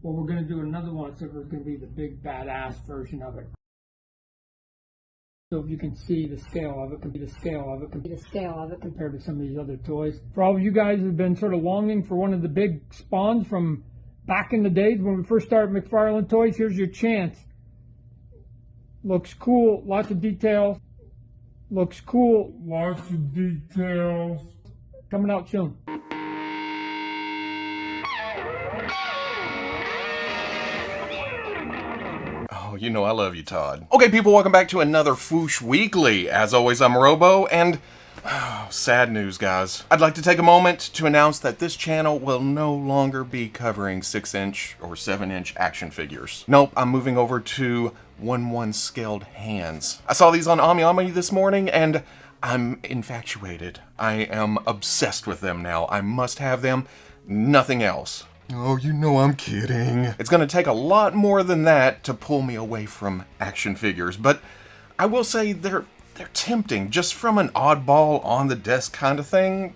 Well, we're going to do another one, except for it's going to be the big badass version of it. So if you can see the scale of it, compared to some of these other toys. For all of you guys who've been sort of longing for one of the big spawns from back in the days when we first started McFarlane Toys, here's your chance. Looks cool, lots of details. Looks cool, lots of details. Coming out soon. Oh, you know I love you, Todd. Okay, people, welcome back to another Foosh Weekly. As always, I'm Robo, and sad news, guys. I'd like to take a moment to announce that this channel will no longer be covering 6-inch or 7-inch action figures. Nope, I'm moving over to 1/1 scaled hands. I saw these on Ami this morning, and I'm infatuated. I am obsessed with them now. I must have them, nothing else. Oh, you know I'm kidding. It's gonna take a lot more than that to pull me away from action figures, but I will say they're tempting, just from an oddball on the desk kind of thing.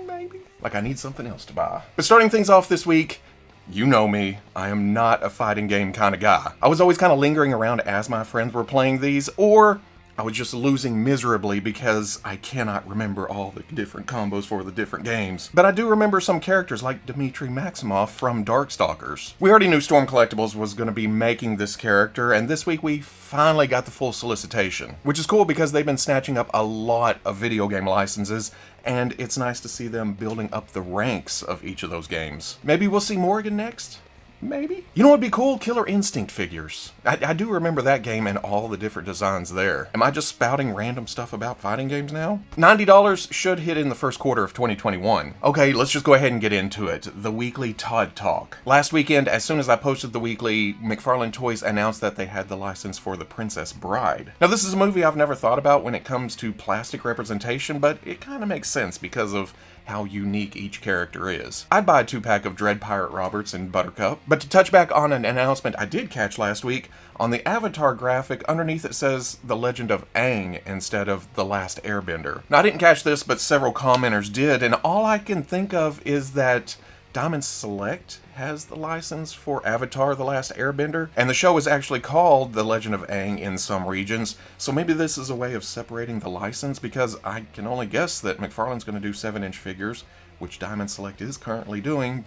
Maybe. Like I need something else to buy. But starting things off this week, you know me, I am not a fighting game kind of guy. I was always kind of lingering around as my friends were playing these, or I was just losing miserably because I cannot remember all the different combos for the different games. But I do remember some characters like Demitri Maximoff from Darkstalkers. We already knew Storm Collectibles was going to be making this character, and this week we finally got the full solicitation. Which is cool because they've been snatching up a lot of video game licenses, and it's nice to see them building up the ranks of each of those games. Maybe we'll see Morgan next? Maybe? You know what would be cool? Killer Instinct figures. I do remember that game and all the different designs there. Am I just spouting random stuff about fighting games now? $90 should hit in the first quarter of 2021. Okay, let's just go ahead and get into it. The weekly Todd Talk. Last weekend, as soon as I posted the weekly, McFarlane Toys announced that they had the license for The Princess Bride. Now, this is a movie I've never thought about when it comes to plastic representation, but it kind of makes sense because of how unique each character is. I'd buy a 2-pack of Dread Pirate Roberts and Buttercup, but to touch back on an announcement I did catch last week, on the Avatar graphic, underneath it says The Legend of Aang instead of The Last Airbender. Now, I didn't catch this, but several commenters did, and all I can think of is that Diamond Select has the license for Avatar The Last Airbender, and the show is actually called The Legend of Aang in some regions, so maybe this is a way of separating the license, because I can only guess that McFarlane's going to do 7-inch figures, which Diamond Select is currently doing.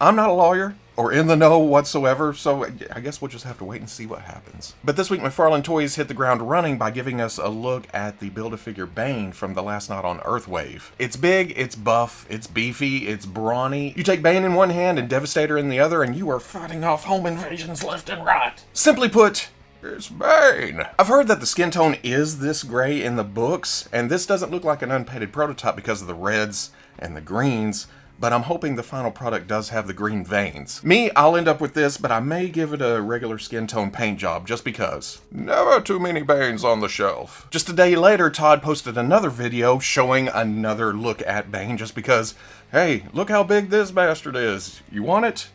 I'm not a lawyer or in the know whatsoever, so I guess we'll just have to wait and see what happens. But this week, McFarlane Toys hit the ground running by giving us a look at the Build-A-Figure Bane from the Last Night on Earth wave. It's big, it's buff, it's beefy, it's brawny. You take Bane in one hand and Devastator in the other, and you are fighting off home invasions left and right. Simply put, it's Bane. I've heard that the skin tone is this gray in the books, and this doesn't look like an unpainted prototype because of the reds and the greens, but I'm hoping the final product does have the green veins. Me, I'll end up with this, but I may give it a regular skin tone paint job just because. Never too many Banes on the shelf. Just a day later, Todd posted another video showing another look at Bane just because, hey, look how big this bastard is. You want it?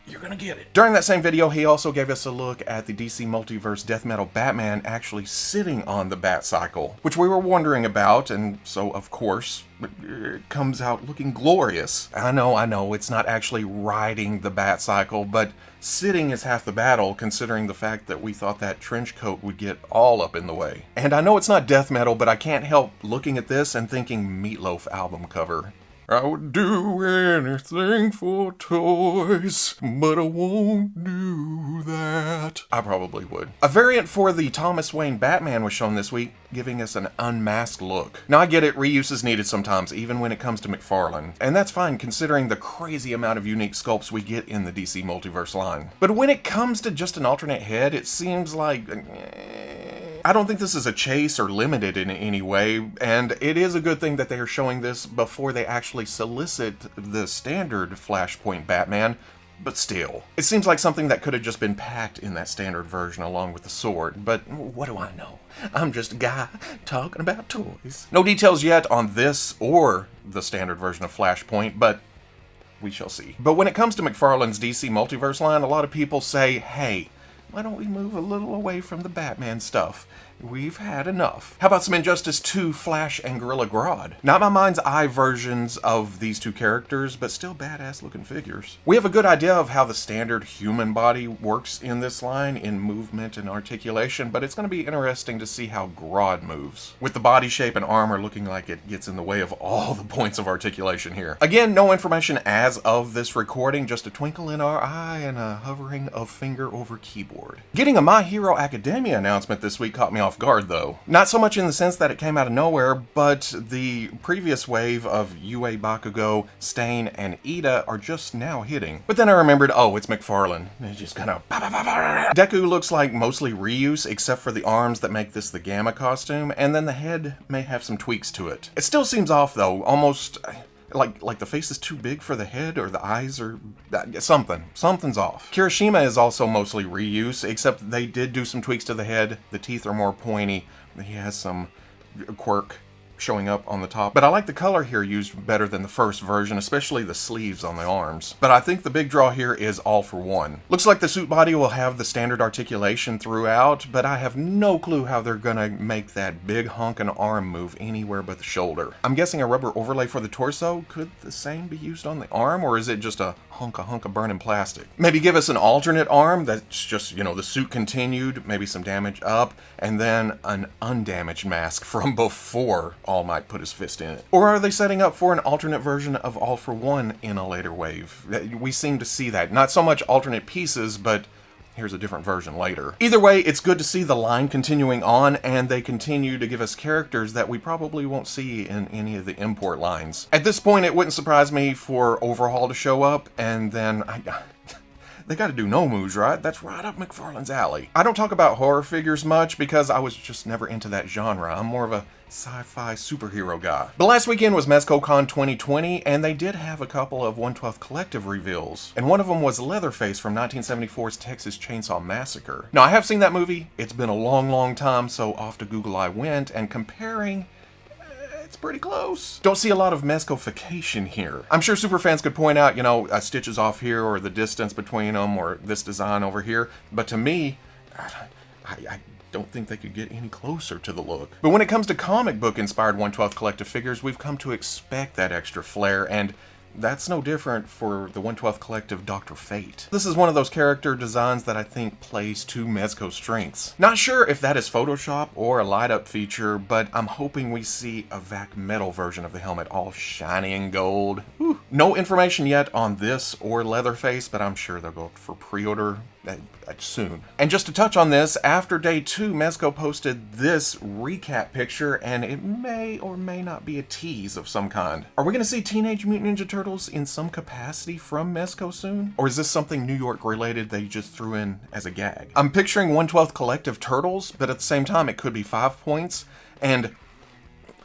You're gonna get it. During that same video, he also gave us a look at the DC Multiverse Death Metal Batman actually sitting on the Batcycle, which we were wondering about, and so, of course, it comes out looking glorious. I know, it's not actually riding the Batcycle, but sitting is half the battle, considering the fact that we thought that trench coat would get all up in the way. And I know it's not death metal, but I can't help looking at this and thinking Meatloaf album cover. I would do anything for toys, but I won't do that. I probably would. A variant for the Thomas Wayne Batman was shown this week, giving us an unmasked look. Now I get it, reuse is needed sometimes, even when it comes to McFarlane. And that's fine considering the crazy amount of unique sculpts we get in the DC Multiverse line. But when it comes to just an alternate head, it seems like I don't think this is a chase or limited in any way, and it is a good thing that they are showing this before they actually solicit the standard Flashpoint Batman, but still. It seems like something that could have just been packed in that standard version along with the sword, but what do I know? I'm just a guy talking about toys. No details yet on this or the standard version of Flashpoint, but we shall see. But when it comes to McFarlane's DC Multiverse line, a lot of people say, hey, why don't we move a little away from the Batman stuff we've had enough. How about some Injustice 2 Flash and Gorilla Grodd? Not my mind's eye versions of these two characters, but still badass looking figures. We have a good idea of how the standard human body works in this line in movement and articulation, but it's going to be interesting to see how Grodd moves, with the body shape and armor looking like it gets in the way of all the points of articulation here. Again, no information as of this recording, just a twinkle in our eye and a hovering of finger over keyboard. Getting a My Hero Academia announcement this week caught me off guard though. Not so much in the sense that it came out of nowhere, but the previous wave of Yue Bakugo, Stain, and Ida are just now hitting. But then I remembered, oh, it's McFarlane. It's just kind of... Deku looks like mostly reuse, except for the arms that make this the Gamma costume, and then the head may have some tweaks to it. It still seems off though, almost... Like the face is too big for the head, or the eyes are... Something's off. Kirishima is also mostly reuse, except they did do some tweaks to the head. The teeth are more pointy. He has some quirk showing up on the top. But I like the color here used better than the first version, especially the sleeves on the arms. But I think the big draw here is All for One. Looks like the suit body will have the standard articulation throughout, but I have no clue how they're gonna make that big honkin' arm move anywhere but the shoulder. I'm guessing a rubber overlay for the torso. Could the same be used on the arm, or is it just a hunk of burning plastic? Maybe give us an alternate arm that's just, you know, the suit continued, maybe some damage up, and then an undamaged mask from before All Might put his fist in it. Or are they setting up for an alternate version of All for One in a later wave? We seem to see that. Not so much alternate pieces, but here's a different version later. Either way, it's good to see the line continuing on, and they continue to give us characters that we probably won't see in any of the import lines. At this point, it wouldn't surprise me for Overhaul to show up, and then they gotta do no moves, right? That's right up McFarlane's alley. I don't talk about horror figures much because I was just never into that genre. I'm more of a sci-fi superhero guy. But last weekend was Mezco Con 2020, and they did have a couple of 1/12 Collective reveals. And one of them was Leatherface from 1974's Texas Chainsaw Massacre. Now, I have seen that movie. It's been a long time, so off to Google I went, and comparing... it's pretty close. Don't see a lot of Mezcofication here. I'm sure superfans could point out, you know, stitches off here, or the distance between them, or this design over here, but to me, I don't think they could get any closer to the look. But when it comes to comic book inspired 1/12 Collective figures, we've come to expect that extra flair, and that's no different for the 1/12 Collective Dr. Fate. This is one of those character designs that I think plays to Mezco's strengths. Not sure if that is Photoshop or a light-up feature, but I'm hoping we see a vac metal version of the helmet, all shiny and gold. Whew. No information yet on this or Leatherface, but I'm sure they'll go up for pre-order soon. And just to touch on this, after day 2, Mezco posted this recap picture, and it may or may not be a tease of some kind. Are we going to see Teenage Mutant Ninja Turtles in some capacity from Mezco soon? Or is this something New York related they just threw in as a gag? I'm picturing 1/12 Collective Turtles, but at the same time it could be 5 points, and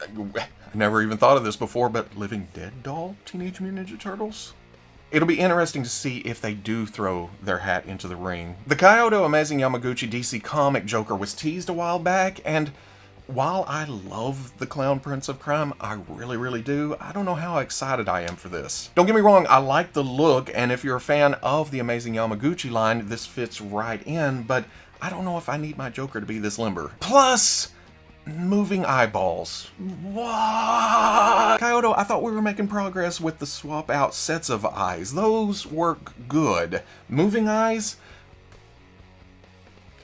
I never even thought of this before, but Living Dead doll Teenage Mutant Ninja Turtles? It'll be interesting to see if they do throw their hat into the ring. The Kaiyodo Amazing Yamaguchi DC comic Joker was teased a while back, and while I love the Clown Prince of Crime, I really do, I don't know how excited I am for this. Don't get me wrong, I like the look, and if you're a fan of the Amazing Yamaguchi line, this fits right in, but I don't know if I need my Joker to be this limber. Plus, moving eyeballs. What? Kaiyodo, I thought we were making progress with the swap out sets of eyes. Those work good. Moving eyes?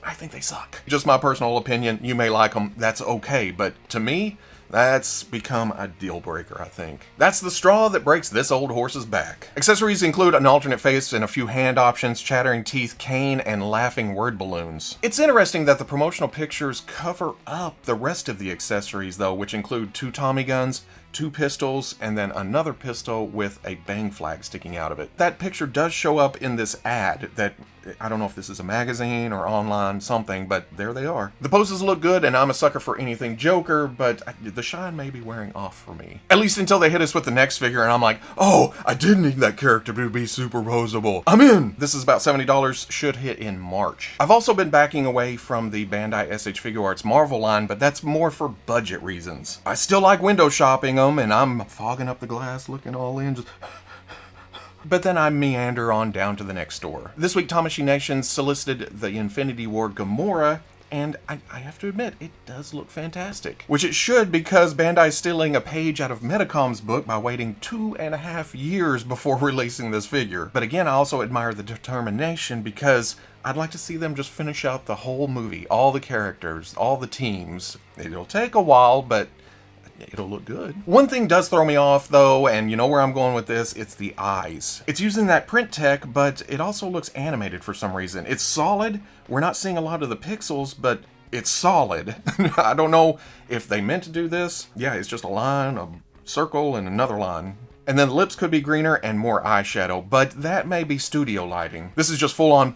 I think they suck. Just my personal opinion. You may like them. That's okay. But to me, that's become a deal breaker, I think. That's the straw that breaks this old horse's back. Accessories include an alternate face and a few hand options, chattering teeth, cane, and laughing word balloons. It's interesting that the promotional pictures cover up the rest of the accessories, though, which include 2 Tommy guns, 2 pistols, and then another pistol with a bang flag sticking out of it. That picture does show up in this ad that, I don't know if this is a magazine or online something, but there they are. The poses look good, and I'm a sucker for anything Joker, but the shine may be wearing off for me. At least until they hit us with the next figure, and I'm like, oh, I did need that character to be superposable. I'm in! This is about $70, should hit in March. I've also been backing away from the Bandai SH Figuarts Marvel line, but that's more for budget reasons. I still like window shopping them, and I'm fogging up the glass, looking all in, just... But then I meander on down to the next store. This week, Tamashii Nation solicited the Infinity War Gamora, and I have to admit, it does look fantastic. Which it should, because Bandai's stealing a page out of Medicom's book by waiting 2.5 years before releasing this figure. But again, I also admire the determination, because I'd like to see them just finish out the whole movie, all the characters, all the teams. It'll take a while, but it'll look good. One thing does throw me off though, and you know where I'm going with this, it's the eyes. It's using that print tech, but it also looks animated for some reason. It's solid. We're not seeing a lot of the pixels, but it's solid. I don't know if they meant to do this. Yeah, it's just a line, a circle, and another line. And then the lips could be greener and more eyeshadow, but that may be studio lighting. This is just full on.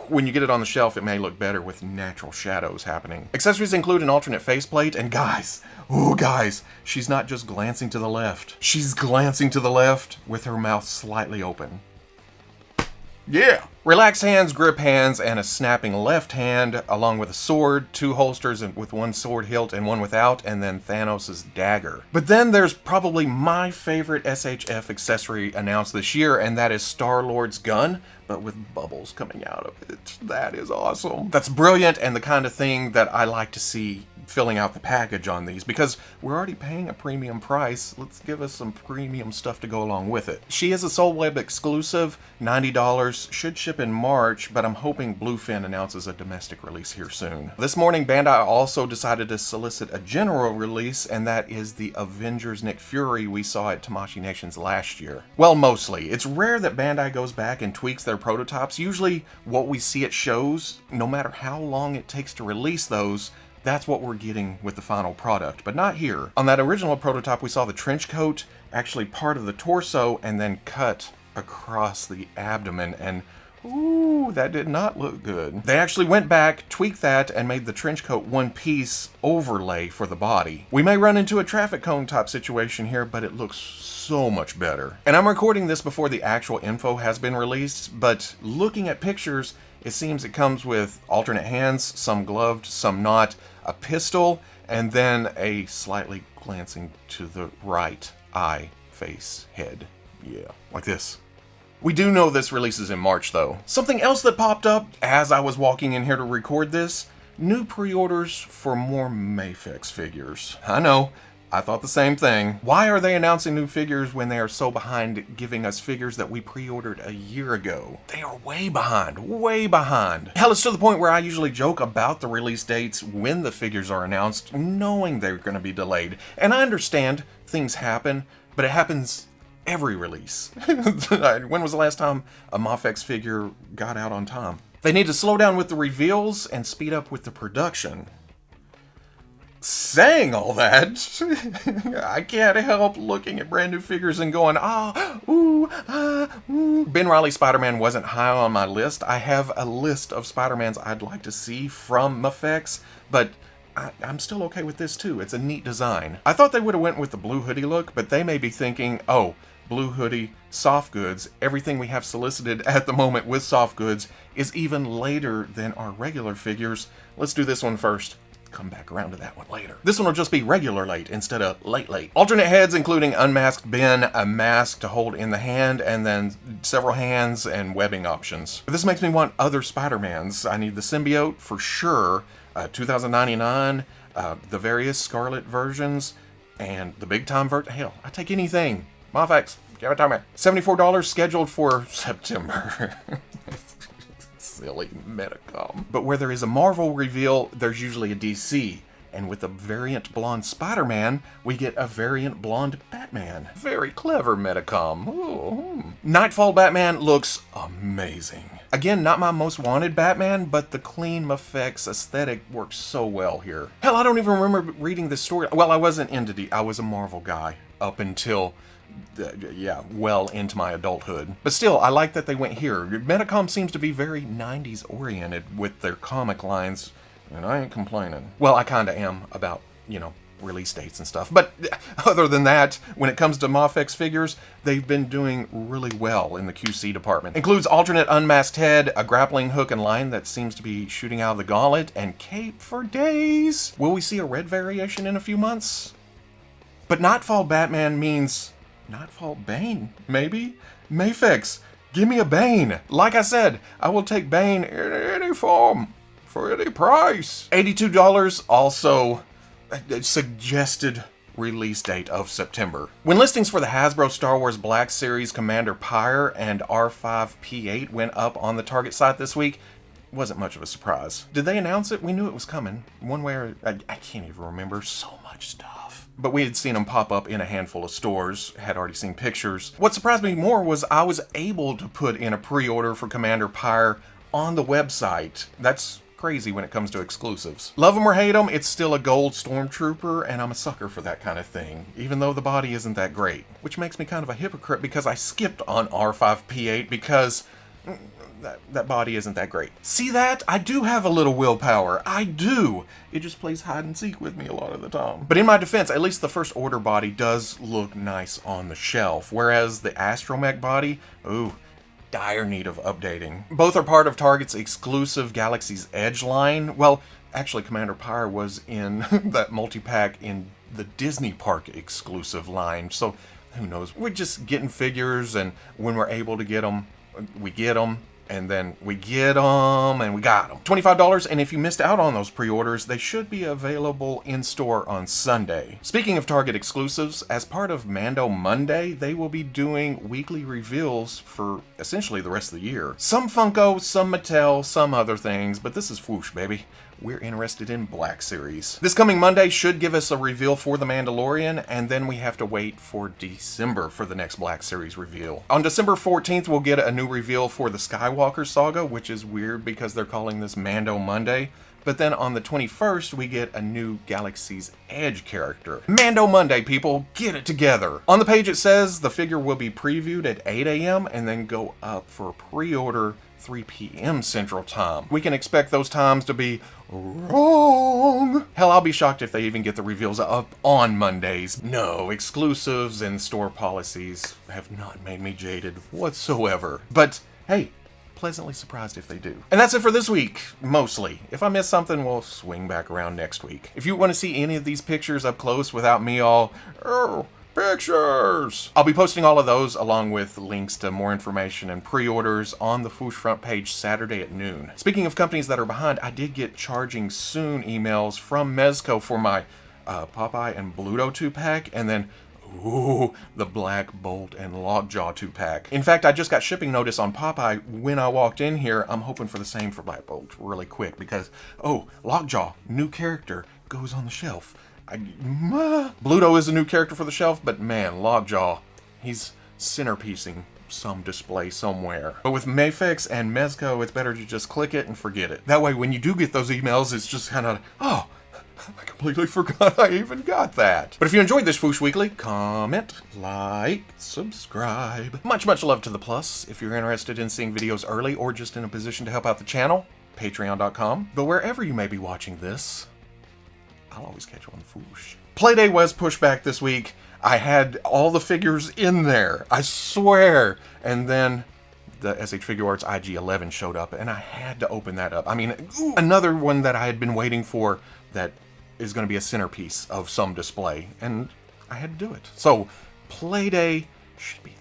When you get it on the shelf, it may look better with natural shadows happening. Accessories include an alternate faceplate, and guys, oh guys, she's not just glancing to the left. She's glancing to the left with her mouth slightly open. Yeah! Relaxed hands, grip hands, and a snapping left hand, along with a sword, 2 holsters with 1 sword hilt and 1 without, and then Thanos' dagger. But then there's probably my favorite SHF accessory announced this year, and that is Star-Lord's gun, but with bubbles coming out of it. That is awesome. That's brilliant, and the kind of thing that I like to see filling out the package on these, because we're already paying a premium price. Let's give us some premium stuff to go along with it. She is a Soul Web exclusive, $90, should ship in March, but I'm hoping Bluefin announces a domestic release here soon. This morning, Bandai also decided to solicit a general release, and that is the Avengers Nick Fury we saw at Tamashii Nations last year. Well, mostly. It's rare that Bandai goes back and tweaks their prototypes. Usually what we see at shows, no matter how long it takes to release those, that's what we're getting with the final product, but not here. On that original prototype, we saw the trench coat, actually part of the torso, and then cut across the abdomen, and ooh, that did not look good. They actually went back, tweaked that, and made the trench coat one piece overlay for the body. We may run into a traffic cone type situation here, but it looks so much better. And I'm recording this before the actual info has been released, but looking at pictures, it seems it comes with alternate hands, some gloved, some not, a pistol, and then a slightly glancing to the right eye, face, head. Yeah, like this. We do know this releases in March though. Something else that popped up as I was walking in here to record this, new pre-orders for more MAFEX figures. I know, I thought the same thing. Why are they announcing new figures when they are so behind giving us figures that we pre-ordered a year ago? They are way behind, way behind. Hell, it's to the point where I usually joke about the release dates when the figures are announced, knowing they're going to be delayed. And I understand things happen, but it happens every release. When was the last time a MAFEX figure got out on time? They need to slow down with the reveals and speed up with the production. Saying all that, I can't help looking at brand new figures and going, ooh. Ben Reilly Spider-Man wasn't high on my list. I have a list of Spider-Mans I'd like to see from MAFEX, but I'm still okay with this too. It's a neat design. I thought they would have went with the blue hoodie look, but they may be thinking, oh, blue hoodie, soft goods, everything we have solicited at the moment with soft goods is even later than our regular figures. Let's do this one first. Come back around to that one later. This one will just be regular late instead of late. Alternate heads including unmasked Ben, a mask to hold in the hand, and then several hands and webbing options. This makes me want other Spider-Mans. I need the symbiote for sure, 2099, the various Scarlet versions, and the big time hell, I take anything. MAFEX, give it to me. $74 scheduled for September. Silly Medicom. But where there is a Marvel reveal, there's usually a DC. And with a variant blonde Spider-Man, we get a variant blonde Batman. Very clever, Medicom. Ooh. Knightfall Batman looks amazing. Again, not my most wanted Batman, but the clean MAFEX aesthetic works so well here. Hell, I don't even remember reading this story. Well, I wasn't into I was a Marvel guy up until well into my adulthood. But still, I like that they went here. Medicom seems to be very 90s oriented with their comic lines, and I ain't complaining. Well, I kinda am about, release dates and stuff. But other than that, when it comes to MAFEX figures, they've been doing really well in the QC department. Includes alternate unmasked head, a grappling hook and line that seems to be shooting out of the gauntlet, and cape for days. Will we see a red variation in a few months? But Knightfall Batman means Knightfall Bane, maybe? MAFEX, give me a Bane. Like I said, I will take Bane in any form. for any price. $82 also suggested release date of September. When listings for the Hasbro Star Wars Black Series Commander Pyre and R5P8 went up on the Target site this week, it wasn't much of a surprise. Did they announce it? We knew it was coming. One way or I can't even remember. So much stuff. But we had seen them pop up in a handful of stores, had already seen pictures. What surprised me more was I was able to put in a pre-order for Commander Pyre on the website. That's crazy when it comes to exclusives. Love them or hate them, it's still a gold stormtrooper, and I'm a sucker for that kind of thing, even though the body isn't that great. Which makes me kind of a hypocrite because I skipped on R5P8 because that body isn't that great. See that? I do have a little willpower. I do. It just plays hide and seek with me a lot of the time. But in my defense, at least the first order body does look nice on the shelf, whereas the Astromech body, ooh, dire need of updating. Both are part of Target's exclusive Galaxy's Edge line. Well, actually, Commander Pyre was in that multi-pack in the Disney Park exclusive line, so who knows? We're just getting figures, and when we're able to get them, we get them. And then we get them, and we got them. $25, and if you missed out on those pre-orders, they should be available in-store on Sunday. Speaking of Target exclusives, as part of Mando Monday, they will be doing weekly reveals for essentially the rest of the year. Some Funko, some Mattel, some other things, but this is whoosh, baby. We're interested in Black Series. This coming Monday should give us a reveal for The Mandalorian, and then we have to wait for December for the next Black Series reveal. On December 14th, we'll get a new reveal for the Skywalker Saga, which is weird because they're calling this Mando Monday. But then on the 21st, we get a new Galaxy's Edge character. Mando Monday, people, get it together. On the page it says the figure will be previewed at 8 a.m. and then go up for pre-order 3 p.m. Central Time. We can expect those times to be wrong. Hell, I'll be shocked if they even get the reveals up on Mondays. No, exclusives and store policies have not made me jaded whatsoever. But hey, pleasantly surprised if they do. And that's it for this week, mostly. If I miss something, we'll swing back around next week. If you want to see any of these pictures up close without me all, pictures, I'll be posting all of those along with links to more information and pre-orders on the Foosh front page Saturday at noon. Speaking of companies that are behind, I did get charging soon emails from Mezco for my Popeye and Bluto 2-pack, and then ooh, the Black Bolt and Lockjaw 2-pack. In fact, I just got shipping notice on Popeye when I walked in here. I'm hoping for the same for Black Bolt really quick because, oh, Lockjaw, new character, goes on the shelf. Bluto is a new character for the shelf, but man, Lockjaw, he's centerpiecing some display somewhere. But with MAFEX and Mezco, it's better to just click it and forget it. That way, when you do get those emails, it's just kind of, oh, I completely forgot I even got that. But if you enjoyed this Foosh Weekly, comment, like, subscribe. Much love to the plus. If you're interested in seeing videos early or just in a position to help out the channel, patreon.com. But wherever you may be watching this, I'll always catch you on the Foosh. Playday was pushed back this week. I had all the figures in there, I swear. And then the SH Figuarts IG-11 showed up, and I had to open that up. I mean, ooh, another one that I had been waiting for that is going to be a centerpiece of some display, and I had to do it. So, Playday should be